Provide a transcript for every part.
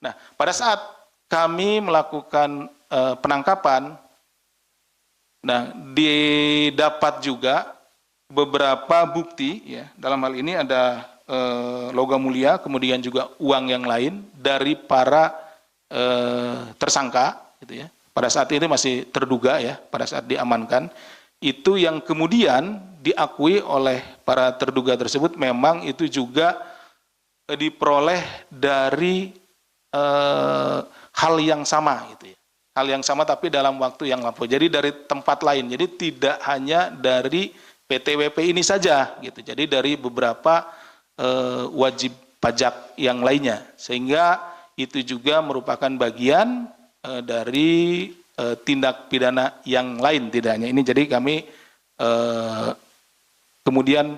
Nah, pada saat kami melakukan penangkapan, nah didapat juga beberapa bukti, ya. Dalam hal ini ada logam mulia, kemudian juga uang yang lain dari para tersangka, gitu ya. Pada saat itu masih terduga, ya, pada saat diamankan, itu yang kemudian diakui oleh para terduga tersebut memang itu juga diperoleh dari hal yang sama, gitu ya. Hal yang sama tapi dalam waktu yang lampau. Jadi dari tempat lain. Jadi tidak hanya dari PTWP ini saja, gitu. Jadi dari beberapa wajib pajak yang lainnya. Sehingga itu juga merupakan bagian dari tindak pidana yang lain, tidak hanya ini. Jadi kami kemudian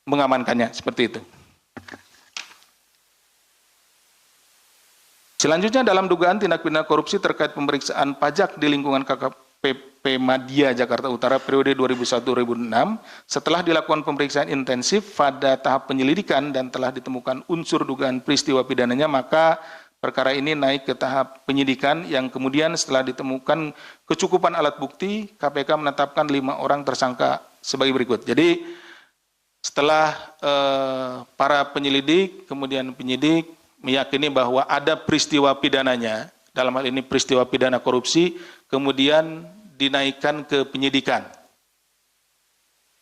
mengamankannya seperti itu. Selanjutnya dalam dugaan tindak pidana korupsi terkait pemeriksaan pajak di lingkungan KPP Madya Jakarta Utara periode 2001-2006, setelah dilakukan pemeriksaan intensif pada tahap penyelidikan dan telah ditemukan unsur dugaan peristiwa pidananya, maka perkara ini naik ke tahap penyidikan yang kemudian setelah ditemukan kecukupan alat bukti, KPK menetapkan 5 orang tersangka sebagai berikut. Jadi setelah para penyelidik, kemudian penyidik meyakini bahwa ada peristiwa pidananya, dalam hal ini peristiwa pidana korupsi, kemudian dinaikkan ke penyidikan.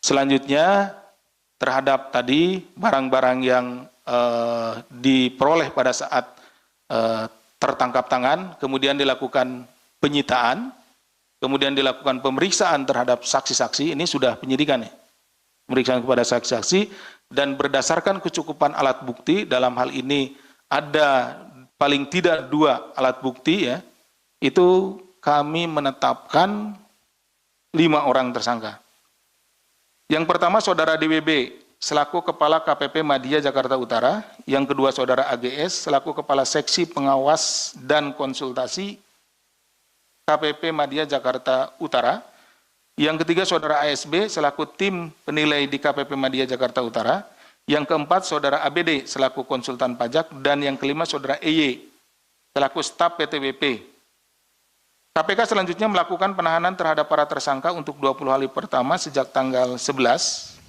Selanjutnya terhadap tadi barang-barang yang diperoleh pada saat tertangkap tangan, kemudian dilakukan penyitaan, kemudian dilakukan pemeriksaan terhadap saksi-saksi, ini sudah penyidikan, ya. Pemeriksaan kepada saksi-saksi, dan berdasarkan kecukupan alat bukti, dalam hal ini ada paling tidak 2 alat bukti, ya, itu kami menetapkan 5 orang tersangka. Yang pertama saudara DWB selaku Kepala KPP Madya Jakarta Utara, yang kedua saudara AGS selaku Kepala Seksi Pengawas dan Konsultasi KPP Madya Jakarta Utara, yang ketiga saudara ASB selaku tim penilai di KPP Madya Jakarta Utara, yang keempat saudara ABD selaku konsultan pajak, dan yang kelima saudara EY selaku staf PTWP. KPK selanjutnya melakukan penahanan terhadap para tersangka untuk 20 hari pertama sejak tanggal 11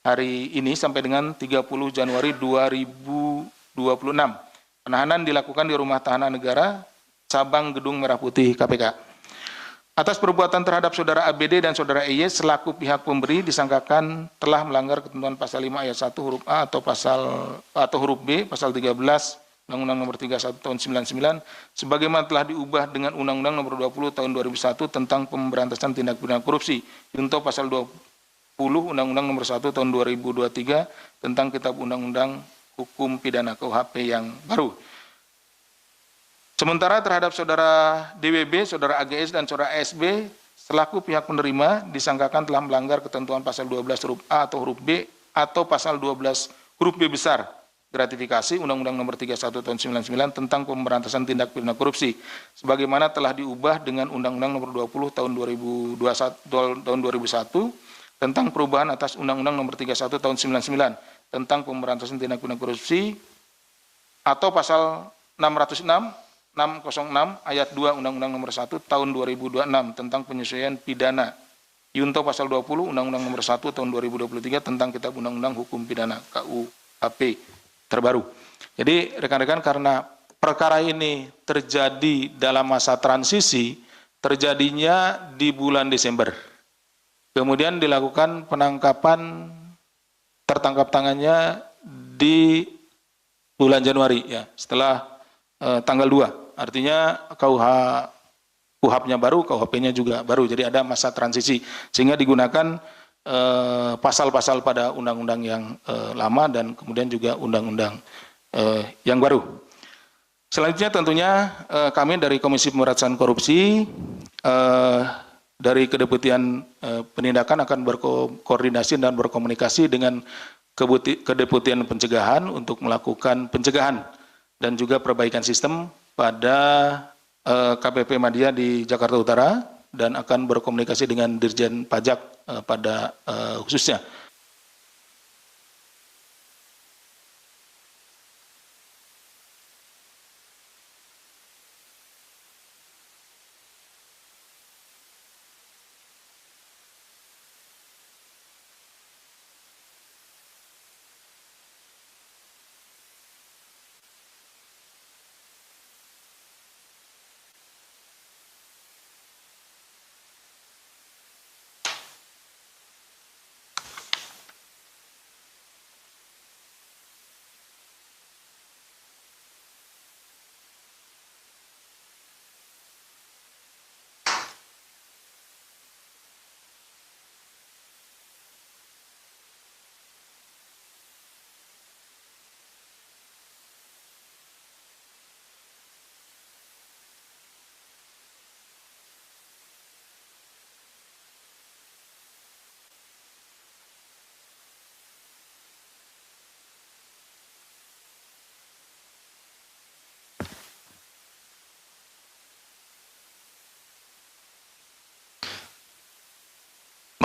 hari ini sampai dengan 30 Januari 2026. Penahanan dilakukan di Rumah Tahanan Negara Cabang Gedung Merah Putih KPK. Atas perbuatan terhadap saudara ABD dan saudara EY selaku pihak pemberi disangkakan telah melanggar ketentuan pasal 5 ayat 1 huruf A atau huruf B pasal 13 Undang-Undang Nomor 31 Tahun 99 sebagaimana telah diubah dengan Undang-Undang Nomor 20 Tahun 2001 tentang pemberantasan tindak pidana korupsi, junto pasal 20 Undang-Undang Nomor 1 Tahun 2023 tentang Kitab Undang-Undang Hukum Pidana KUHP yang baru. Sementara terhadap saudara DWB, saudara AGS, dan saudara ASB selaku pihak penerima disangkakan telah melanggar ketentuan pasal 12 huruf A atau huruf B atau pasal 12 huruf B besar gratifikasi Undang-Undang Nomor 31 Tahun 99 tentang pemberantasan tindak pidana korupsi sebagaimana telah diubah dengan Undang-Undang Nomor 20 Tahun 2001 tentang perubahan atas Undang-Undang Nomor 31 Tahun 99 tentang pemberantasan tindak pidana korupsi atau pasal 606 ayat 2 Undang-Undang Nomor 1 Tahun 2026 tentang penyesuaian pidana, junto pasal 20 Undang-Undang Nomor 1 Tahun 2023 tentang Kitab Undang-Undang Hukum Pidana KUHP terbaru. Jadi rekan-rekan, karena perkara ini terjadi dalam masa transisi, terjadinya di bulan Desember. Kemudian dilakukan penangkapan, tertangkap tangannya di bulan Januari, ya, setelah tanggal 2. Artinya KUHP-nya baru, KUHP-nya juga baru. Jadi ada masa transisi sehingga digunakan pasal-pasal pada undang-undang yang lama dan kemudian juga undang-undang yang baru. Selanjutnya tentunya kami dari Komisi Pemberantasan Korupsi dari Kedeputian Penindakan akan berkoordinasi dan berkomunikasi dengan Kedeputian Pencegahan untuk melakukan pencegahan dan juga perbaikan sistem pada KPP Madya di Jakarta Utara dan akan berkomunikasi dengan Dirjen Pajak pada khususnya.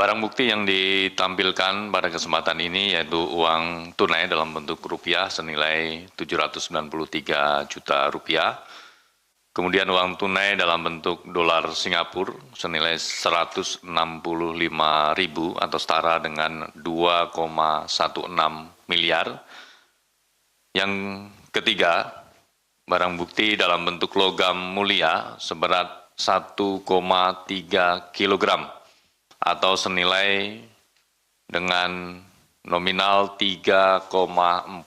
Barang bukti yang ditampilkan pada kesempatan ini yaitu uang tunai dalam bentuk rupiah senilai 793 juta rupiah. Kemudian uang tunai dalam bentuk dolar Singapura senilai 165.000 atau setara dengan 2,16 miliar. Yang ketiga, barang bukti dalam bentuk logam mulia seberat 1,3 kilogram atau senilai dengan nominal 3,42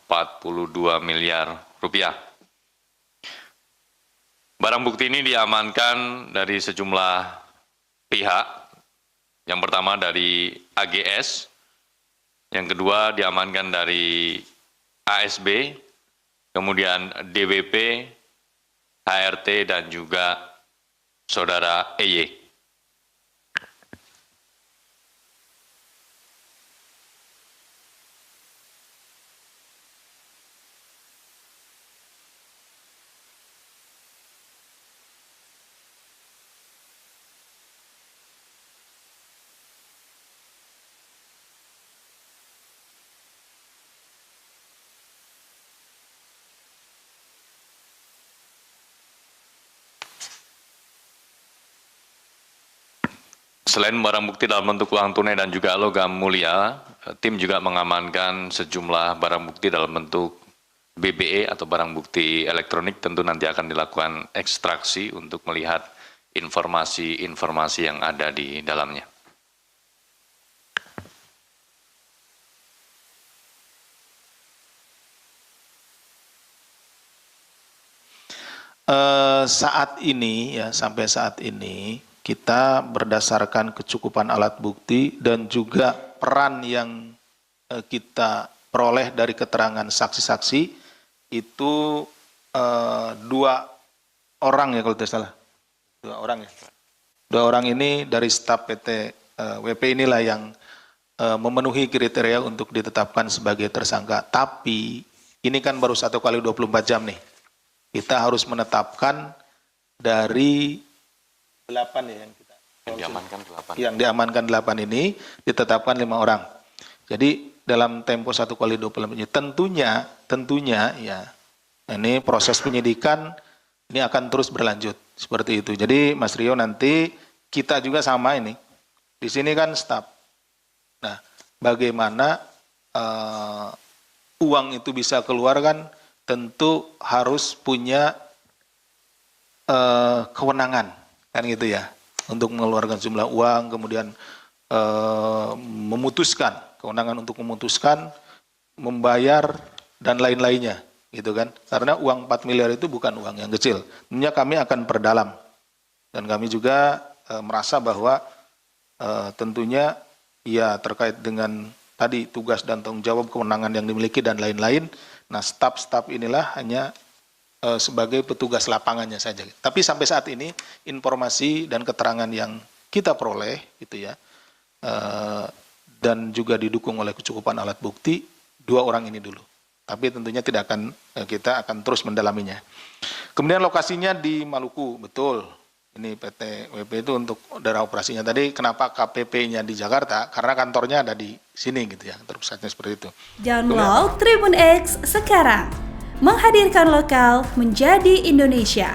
miliar rupiah. Barang bukti ini diamankan dari sejumlah pihak. Yang pertama dari AGS, yang kedua diamankan dari ASB, kemudian DWP, HRT, dan juga saudara EY. Selain barang bukti dalam bentuk uang tunai dan juga logam mulia, tim juga mengamankan sejumlah barang bukti dalam bentuk BBE atau barang bukti elektronik. Tentu nanti akan dilakukan ekstraksi untuk melihat informasi-informasi yang ada di dalamnya. Saat ini ya, sampai saat ini kita berdasarkan kecukupan alat bukti dan juga peran yang kita peroleh dari keterangan saksi-saksi itu 2 orang ya kalau tidak salah, 2 orang ya. 2 orang ini dari staf PT WP inilah yang memenuhi kriteria untuk ditetapkan sebagai tersangka. Tapi ini kan baru 1 kali 24 jam nih. Kita harus menetapkan dari 8 ya yang kita diamankan 8. Yang diamankan 8 ini ditetapkan 5 orang. Jadi dalam tempo 1 kali 24 jam tentunya ya ini proses penyidikan ini akan terus berlanjut seperti itu. Jadi Mas Rio nanti kita juga sama ini. Di sini kan staf. Nah, bagaimana uang itu bisa keluar kan tentu harus punya kewenangan kan gitu ya untuk mengeluarkan jumlah uang, kemudian memutuskan, kewenangan untuk memutuskan, membayar dan lain-lainnya gitu kan, karena uang 4 miliar itu bukan uang yang kecil. Tentunya kami akan perdalam dan kami juga merasa bahwa tentunya ya terkait dengan tadi tugas dan tanggung jawab, kewenangan yang dimiliki dan lain-lain. Nah, staf-staf inilah hanya sebagai petugas lapangannya saja. Tapi sampai saat ini informasi dan keterangan yang kita peroleh gitu ya, dan juga didukung oleh kecukupan alat bukti 2 orang ini dulu. Tapi tentunya tidak akan kita akan terus mendalaminya. Kemudian lokasinya di Maluku, betul. Ini PT WP itu untuk daerah operasinya. Tadi kenapa KPP-nya di Jakarta? Karena kantornya ada di sini gitu ya, terpusatnya seperti itu. Download Tribun X sekarang, menghadirkan lokal menjadi Indonesia.